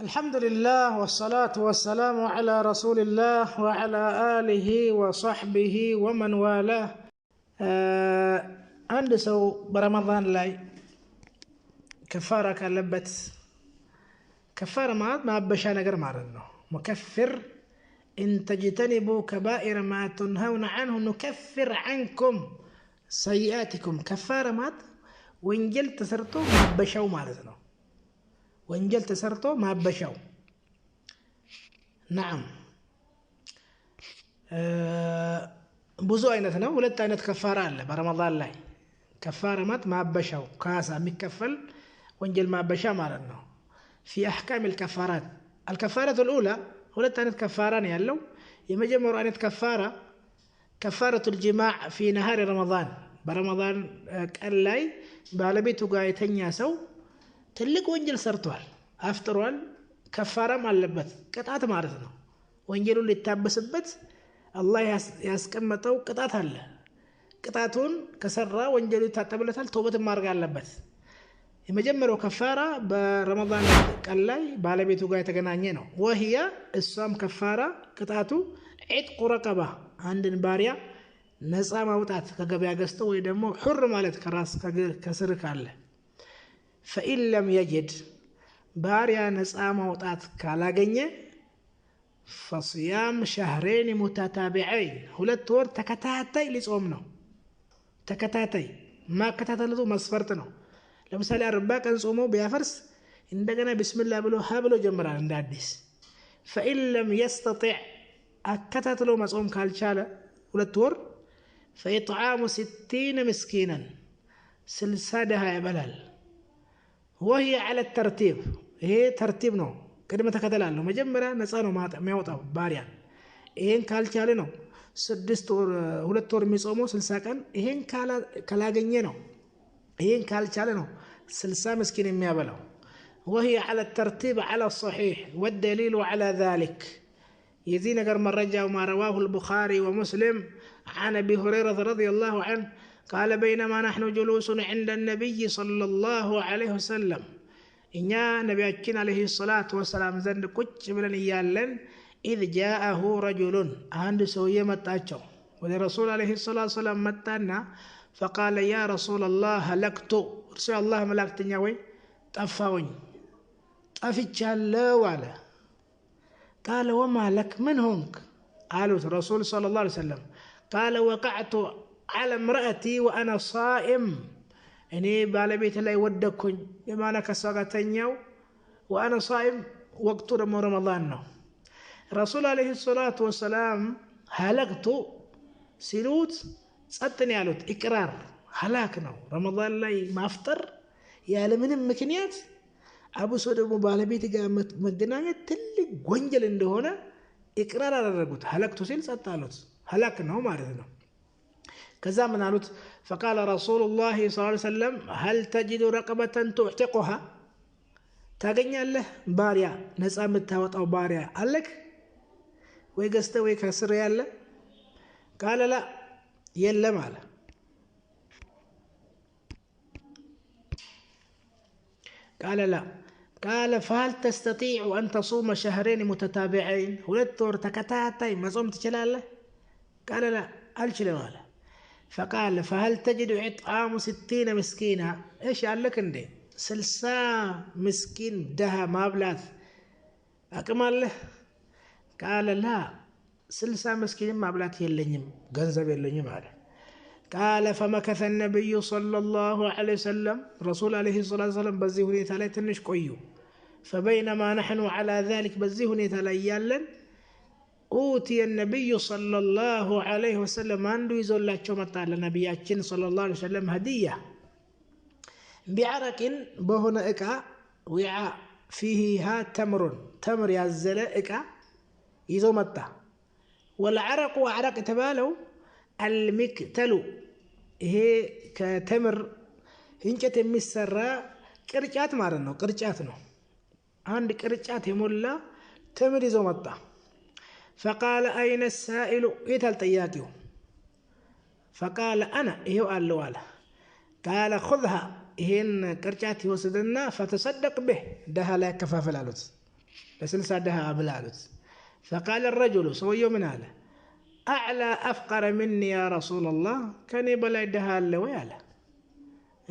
الحمد لله والصلاة والسلام على رسول الله وعلى آله وصحبه ومن والاه عند سو برمضان لاي كفارة كاللبت كفارة ما بشا نقر مارنو مكفر إن تجتنبوا كبائر ما تنهون عنه نكفر عنكم سيئاتكم كفارة مات وإنجل تسرتو ما بشاو مالتنا ወንጀል ተሰርቶ ማበሻው نعم ብዙ አይነት ነው ሁለት አይነት ከፋራ አለ በረመዳን ላይ ከፋራ ማለት ማበሻው ካሳ የሚከፈል ወንጀል ማበሻ ማለት ነው في احكام الكفارات الكفاره الاولى ሁለት አይነት ከፋራ ነው ያለው የመጀመሪያው አይነት ከፋራ كفاره الجماع في نهار رمضان برمضان ቀን ላይ ባለቤቱ ጋር የተኛ ሰው ትልቅ ወንጀል ሰርቷል አፍጥሯል ከፋራም አለበት ቅጣት ማለት ነው ወንጀሉን ሊታበስበት አላህ ያስቀመጠው ቅጣት አለ ቅጣቱን ከሰራ ወንጀሉ ይታጠብለታል ተውበት ማድረግ አለበት የመጀመሪያው ከፋራ በረመዳን ቀን ላይ ባለቤቱ ጋር የተገናኘ ነው ወህያ እሷም ከፋራ ቅጣቱ ዒትቁ ረቀባ አንድን ባሪያ ነፃ ማውጣት ከገበያ ገዝቶ ወይ ደግሞ ሁር ማለት ከራስ ከስር ካለ فإن لم يجد باريا نصا موطات كالاغنيه فصيام شهرين متتابعين ሁለት ወር ተከታታይ ሊጾም ነው ተከታታይ ማከታተሉ መስፈርት ነው ለምሳሌ 40 ቀን ጾሞ ቢያፈርስ እንደገና ቢስሚላህ ብሎ ሀብሎ ጀምራል እንደ አዲስ فإن لم يستطع አከታተሎ መጾም ካልቻለ ሁለት ወር فإطعام 60 مسكينا 60 ድሃ ይበላል وهي على الترتيب هي ترتيب ነው ቅድመ ተከተል አለው መጀመሪያ ነፃ ነው የሚያወጣው ባሪያ ይሄን ካልቻለ ነው 6 ወር 2 ወር የሚጾመው 60 ቀን ይሄን ካላገኘ ነው ይሄን ካልቻለ ነው 60 مسكين የሚያበላው وهي على الترتيب على الصحيح والدليل على ذلك يزي نجر مرجع وما رواه البخاري ومسلم عن ابي هريره رضي الله عنه قال بينما نحن جلوس عند النبي صلى الله عليه وسلم إنيا نبينا عليه الصلاة والسلام زند كتش بلن إيالن إذ جاءه رجل عند سوية متاچو ولرسول عليه الصلاة والسلام متانا فقال يا رسول الله هلكت رسول الله ملاكتنيا وي طفاوني طفيتشالو والا قال وما لك من هنك قالوا رسول صلى الله عليه وسلم قال وقعت على امرأتي وأنا صائم إني بالبيت لا يودكن بما أنا كساقتنيو وأنا صائم وقت رمضان رسول عليه الصلاة والسلام هلكت سلوت صدتني علوت إقرار هلاكنا رمضان لا ما أفطر يا لمن مكنيات أبو سود بالبيت قام مجنانة تلي غنجل عنده هنا إقرار على الرجوت هلكت سيل صدتالوت هلاكنا وما رضنا كذا من قالت فقال رسول الله صلى الله عليه وسلم هل تجد رقبة تعتقها تاغني الله باريا نصا متاوطاو باريا عليك وي غسته وي كسر ياله قال لا يلم على قال لا قال فهل تستطيع أن تصوم شهرين متتابعين ሁለት ወር ተከታታይ መጾም ትችላለህ قال لا አልችልም አለ فقال فهل تجد إطعام 60 مسكينا ايش قال لك انده 60 مسكين دها مابلات اقمال له قال لا 60 مسكين مابلات يلنيم ገንዘብ የለኝም አለ قال فمكث النبي صلى الله عليه وسلم رسول عليه الصلاه والسلام በዚህ ሁኔታ ላይ ትንሽ ቆዩ فبينما نحن على ذلك በዚህ ሁኔታ ላይ ያለን أوتي النبي صلى الله عليه وسلم عنده يزولاچو متى لنبياتين صلى الله عليه وسلم هدية بعرق بهنا إكا وعاء فيها تمر يزل إكا يزو متى والعرق وعرق تبالو المكتل هي كتمر هنجت مسرا قرچات مارنو قرچات نو عند قرچات يمولا تمر يزو متى فقال أين السائل يتل تياكيو فقال أنا إيو قال له قال خذها ይሄን ቅርጫት ይወስድና فتصدق به ደሃ ላይ ከፋፈላሉት لسلسة دها أبلالت فقال الرجل سويه من هذا أعلى أفقر مني يا رسول الله كان يبلع دها اللوي على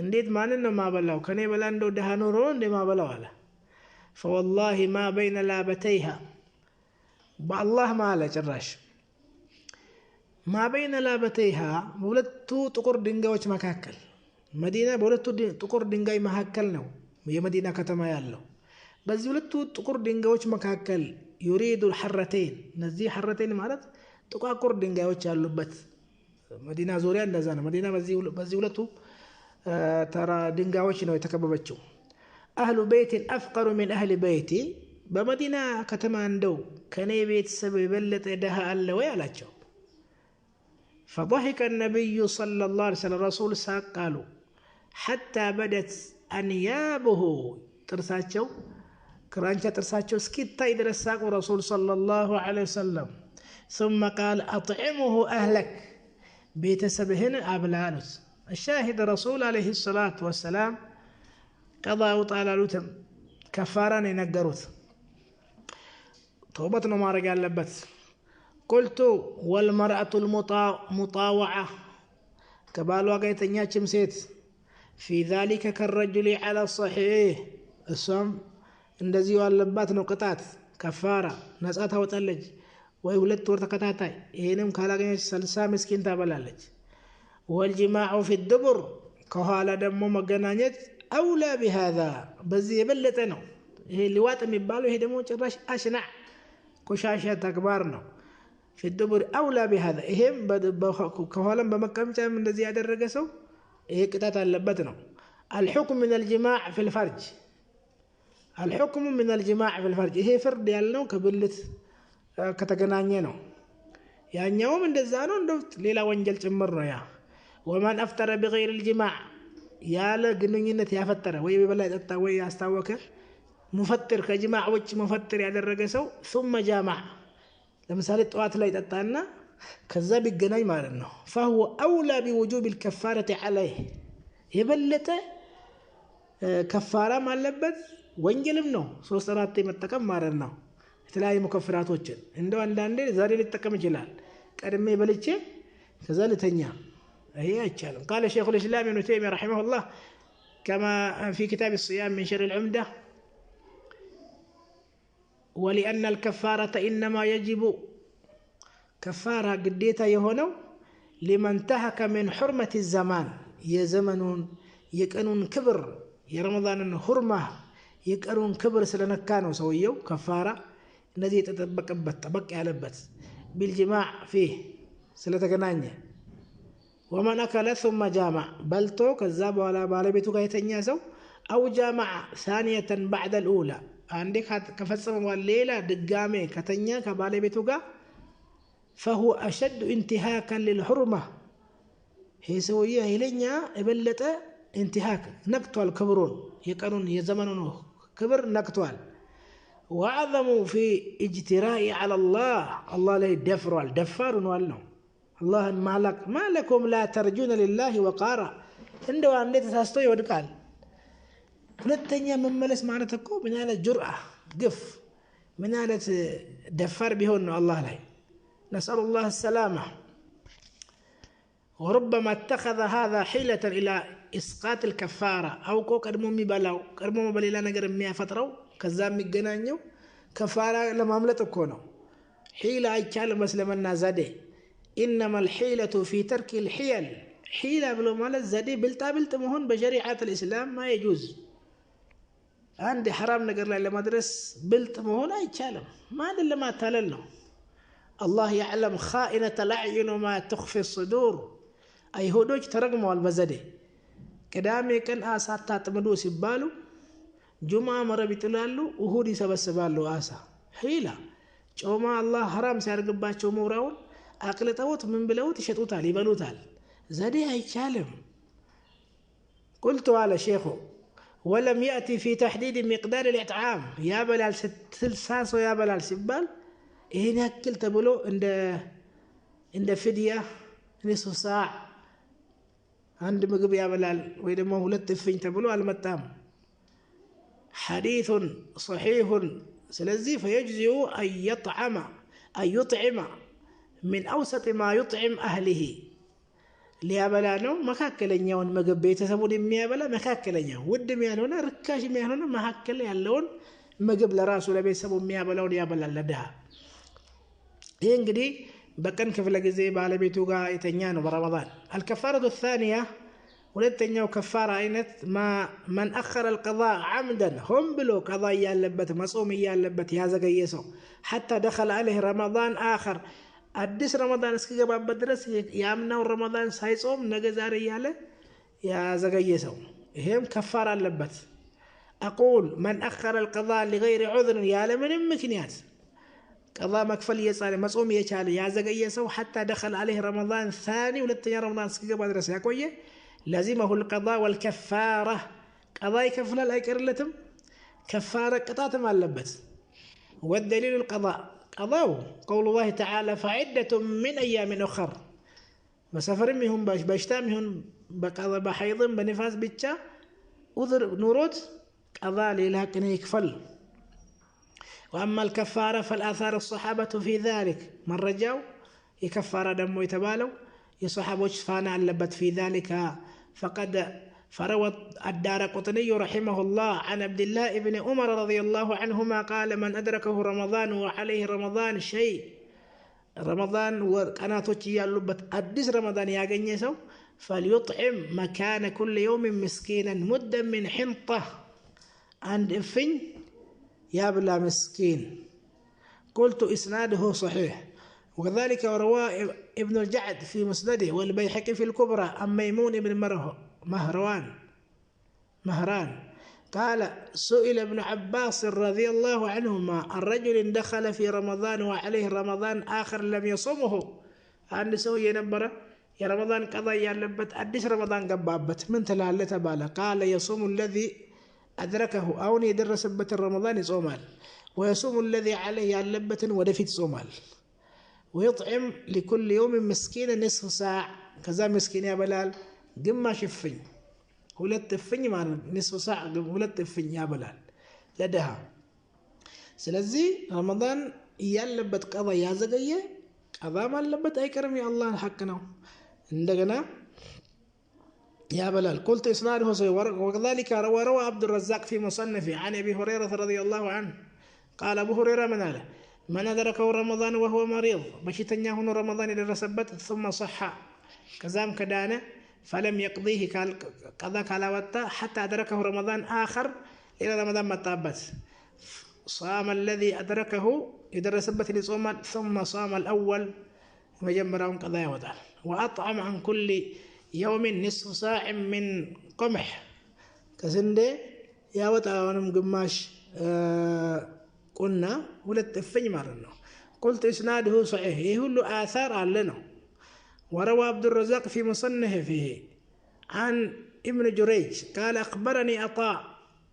انديت ما ننو ما بلاو كان يبلع عنده دها نورون دي ما بلاو على فوالله ما بين لابتيها بالله ما على جراش ما بين لابتيها بولتو تقر دنجاوش مكاكل مدينة بولتو تقر دنجاي مكاكل نو هي مدينة كتما يالو بس بولتو تقر دنجاوش مكاكل يريد الحرتين نزي حرتين مالت تقر دنجاوش يالو بت مدينة زوريان نزانا مدينة بزي بولتو ترى دنجاوش نو يتكببتشو أهل بيت أفقر من أهل بيتي بمدينة كتما ندو كني بيت سبب بلت دها اللوي على تشو فضحك النبي صلى الله عليه وسلم الرسول ساق قالوا حتى بدت أنيابه ترساتشو كرانشا ترساتشو سكيتا يدرس ساق رسول صلى الله عليه وسلم ثم قال أطعمه أهلك بيت سبهن أبلانس الشاهد رسول عليه الصلاة والسلام قضاء وطالع لوتم كفاران ينقروت توبتنا ما رجال لبت قلت والمرأة المطاوعة كبالوا قيتنيا شمسيت في ذلك كالرجل على الصحيح الصم اندزيو اللبات نقطات كفارة نسأتها وتلج ويولد ور تكتاتاي ይሄንም ካላገኘች 60 ምስኪን ታበላለች والجماع في الدبر ከኋላ ደግሞ መገናኘት أولى بهذا በዚህ የበለጠ ነው ይሄ ሊዋጥ የሚባለው ይሄ ደግሞ ጭራሽ አሽናዕ ቆሻሻ ተግባር ነው في الدبر أولى بهذا ይሄም ከኋላም በመቀመጫም እንደዚህ ያደረገ ሰው ይሄ ቅጣት አለበት ነው الحكم من الجماع في الفرج الحكم من الجماع في الفرج ይሄ ፍርድ ያለው ከብልት ከተገናኘ ነው ያኛውም እንደዛ ነው እንደው ሌላ ወንጀል ጭምር ነው ያ ومن أفطر بغير الجماع ያለ ግንኙነት ያፈጠረ ወይ በላይ ጠጣ ወይ ያስታወከ ሙፈጥር ከጅማዕ ውጭ ሙፈጥር ያደረገ ሰው ثم جامع ለምሳሌ ጧት ላይ ጠጣና ከዛ ቢገናኝ ማለት ነው فهو أولى بوجوب الكفارة عليه የበለጠ ከፋራም አለበት ወንጀልም ነው 3 መጠቀም ማለት ነው የተለያዩ ሙከፍራቶችን እንደው አንዳንዴ ዛሬ ሊጠቀም ይችላል ቀድሜ በልቼ ከዛ ልተኛ هي أجل قال شيخ الإسلام ابن تيمية رحمه الله كما في كتاب الصيام من شر العمدة ولأن الكفارة إنما يجب كفارة قديتا يهونو لمن انتهك من حرمة الزمان يا زمن يكأنون كبر يا رمضان حرمة يكأنون كبر سلنا كانوا سويو كفارة الذي تطبق على بت بالجماع فيه سلتكنانيا ومن أكل ثم جامع بلتو كذاب ولا بالبيتو كايتنيا سو أو جامع ثانية بعد الأولى عندك كفصم والليلة دقامي كتنيا كبالبيتو كا فهو أشد انتهاكا للحرمة هي سوية هيلينيا إبلتا انتهاك نقطوال كبرون يقرون يزمنون كبر نقطوال وعظموا في اجتراء على الله لا يدفروا دفار والنو الله ما لكم لا ترجون لله وقارا عنده عندك تساستو يودقال ሁለተኛ መመለስ ማለት እኮ ምን ያለ ጁርአ ግፍ ምን ያለ ደፋር ቢሆን ነው አላህ ላይ نسأل الله السلامة وربما اتخذ هذا حيلة إلى إسقاط الكفارة أو كو قدمو ميبلاو قدمو بليلا ነገር የሚያፈጥረው ከዛ የሚገናኘው ከፋራ ለማምለጥ እኮ ነው حيلة አይቻልም መስለምና ዘዴ إنما الحيلة في ترك الحيل حيلة بلو مالت زدي بلت مهون بشريعة الإسلام ما يجوز عندي حرام نقر لا لمدرس بلت مهون أي كلام ما أدري لما تللنا الله يعلم خائنة الأعين وما تخفي الصدور أي هدوج ترقموا البزدي كدامي كان آسات تاتمدو سبالو جمعة مرة بيتلالو وهودي سبسبالو آسا حيلة جمع الله حرام سيرقباتشو موراون أقلتوت من بلوت يشتوتال يبلوتال زدي هيكالم قلت على شيخه ولم يأتي في تحديد مقدار الإطعام يا بلال سلساس ويا بلال سبال هنا أكل تبلو عند فدية نصف ساعة عند مقب يا بلال وإذا ما ولدت فين تبلو المتام حديث صحيح سلزي فيجزئ أن يطعم من أوسط ما يطعم أهله ليابلانو مكاكلنيون مغب ቤተሰቡን የሚያበላ መካከለኛው ውድም ያልሆነ ርካሽም ያልሆነ መካከል ያለውን ምግብ ለራሱ ለቤተሰቡ የሚያበላውን ያበላል ለድሃ። ይሄ እንግዲህ በቀን ክፍለ ጊዜ ባለቤቱ ጋር የተኛ ነው በረመዳን። الكفارة الثانية ሁለተኛው ከፋራ አይነት من أخر القضاء عمدا هم ብሎ ቀضا ያለበት መጾም ያለበት ያዘገየ ሰው حتى دخل عليه رمضان آخر አዲስ ረመዳን እስኪገባበት ድረስ ያምናው ረመዳን ሳይጾም ነገ ዛሬ ያለ ያዘገየ ሰው ይሄም ከፋራ አለበት። أقول من أخر القضاء لغير عذر ياله ምንም ምክንያት قضاء مكفل يصال مصوم يچال ያዘገየ ሰው حتى دخل عليه رمضان ثاني ሁለተኛ ረመዳን እስኪገባ ድረስ ያቆየ لازمه القضاء والكفارة قضاء يكفل አይቀርለትም كفارة ቅጣትም አለበት። والدليل القضاء قضاء قول الله تعالى فعدة من أيام أخر بسفرهم باشتامهم بقضاء بحيض بنفاس بيتشا أذر نوروت قضاء لكن يكفل. وأما الكفارة فالآثار الصحابة في ذلك من رجعوا يكفر دمه يتبالوا يصحابوا فانا علبت في ذلك فقد فروى الدارقطني رحمه الله عن عبد الله بن عمر رضي الله عنهما قال من أدركه رمضان وعليه رمضان شيء رمضان وقناتوچ يالوبت أدس رمضان ياغني سو فليطعم مكان كل يوم مسكينا مدا من حنطة عند إفن يابلا مسكين. قلت إسناده صحيح. وكذلك رواه ابن الجعد في مسنده والبيهقي في الكبرى عن ميمون بن مهران قال سئل ابن عباس رضي الله عنهما عن رجل دخل في رمضان وعليه رمضان آخر لم يصومه عند سوي نبره يا رمضان قضى يالبت أدس رمضان قبابت من تلالة بالا قال يصوم الذي أدركه أو يدرسبت رمضان صومال ويصوم الذي عليه يالبت ودفت صومال ويطعم لكل يوم مسكين نصف ساعة كذا مسكين يا بلال قماش الفن ሁለት እፍኝ ማለት ንስፍ ሰዓ ሁለት እፍኝ ያበላል ለደሃ። ስለዚህ ረመዳን ያለበት ቀضا ያዘገየ ቀضا ማለበት አይቀርም የአላህ ሐቅ ነው እንደገና ያበላል። قلت اسناده وكذلك روى عبد الرزاق في مصنفه عن ابي هريره رضي الله عنه قال ابو هريره من قال من أدركه رمضان وهو مريض بشتنيا هنا رمضان يدرسبت ثم صح كزام كدانه فلم يقضيه قضى كلاوتا حتى أدركه رمضان آخر إلى رمضان متابت صام الذي أدركه يدرسبت لصوم ثم صام الأول وجمرهم قضايا وتعالى وأطعم عن كل يوم نصف ساع من قمح كسندي يا وتعالى قماش قلنا ولت فني مرنا. قلت إسناده صحيح يهول آثار علنا. وروى عبد الرزاق في مصنفه فيه عن ابن جريج قال أخبرني عطاء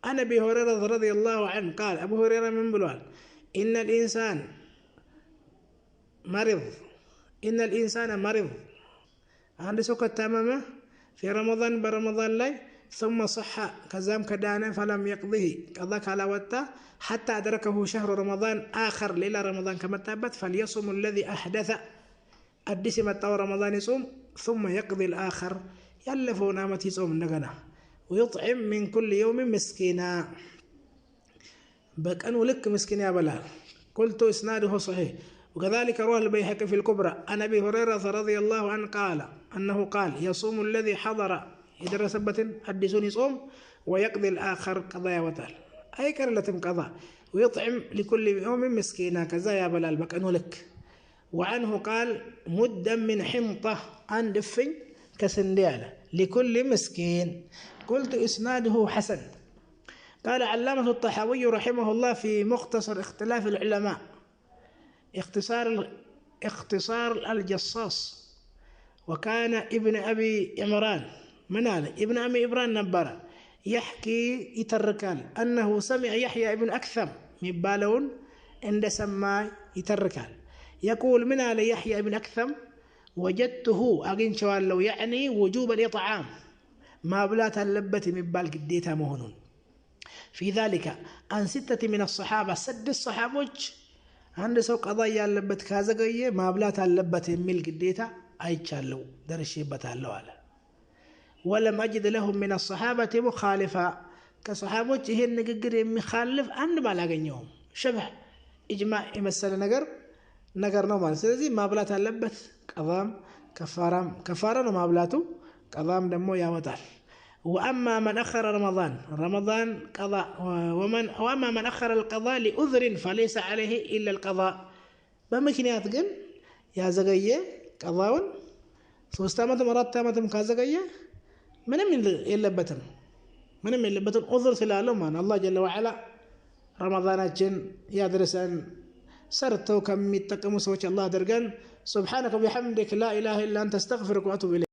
عن أبي هريرة رضي الله عنه قال أبو هريرة من بلوال إن الإنسان مرض عند سكة تمامه في رمضان برمضان لي ثم صح كزام كدانا فلم يقضه قضاك على وتا حتى أدركه شهر رمضان آخر ليلة رمضان كما تابت فليصم الذي أحدث أدس متى رمضان يصوم ثم يقضي الآخر يلف نامت يصوم نغنا ويطعم من كل يوم مسكينا بك أنو لك مسكين يا بلال. قلت إسناده صحيح. وكذلك رواه البيهقي في الكبرى عن أبي هريرة رضي الله عنه قال أنه قال يصوم الذي حضر يدرس سبت أدسون يصوم ويقضي الآخر قضايا وتال أي كرلة قضاء ويطعم لكل يوم مسكينا كذا يا بلال بك أنو لك. وعنه قال مدا من حنطة عن دفن كسنديالة لكل مسكين. قلت إسناده حسن. قال علامة الطحاوي رحمه الله في مختصر اختلاف العلماء اختصار الجصاص وكان ابن أبي عمران من هذا ابن أبي عمران نبرة يحكي يتركال أنه سمع يحيى ابن أكثم مبالون عند سماء يتركال يقول من على يحيى بن أكثم وجدته أجن شوال لو يعني وجوب الإطعام ما بلات اللبة من بال قديتها مهنون في ذلك عن 6 من الصحابة 6 الصحابوች አንድ ሰው ቀضا ያለበት ካዘገየ ማብላት አለበት የሚል ግዴታ አይቻለው ደርሼበታለሁ አለ ولم أجد لهم من الصحابة مخالفا كصحابوች ይሄን ንግግር የሚخالف አንድ ባላገኘውም شبه إجماع يمثل ነገር ነው ማለት ስለዚህ ማብላት አለበት ቀضاም ከፋራም ነው ማብላቱ ቀضاም ደግሞ ያወጣል وأما من أخر رمضان قضاء وأما من أخر القضاء لأذر فليس عليه إلا القضاء بمكنيات ግን ያዘገየ ቀضاውን 3 ዓመት 4 ዓመትም ካዘገየ ምንም የለበትም ዑذር ስላለው ማን አላህ ጀለ ወዐላ ረመዳናችን ያድርሰን ሰርተው ከሚጠቀሙ ሰዎች አላህ አድርገን سبحانك وبحمدك لا إله إلا أنت استغفرك وأتوب إليك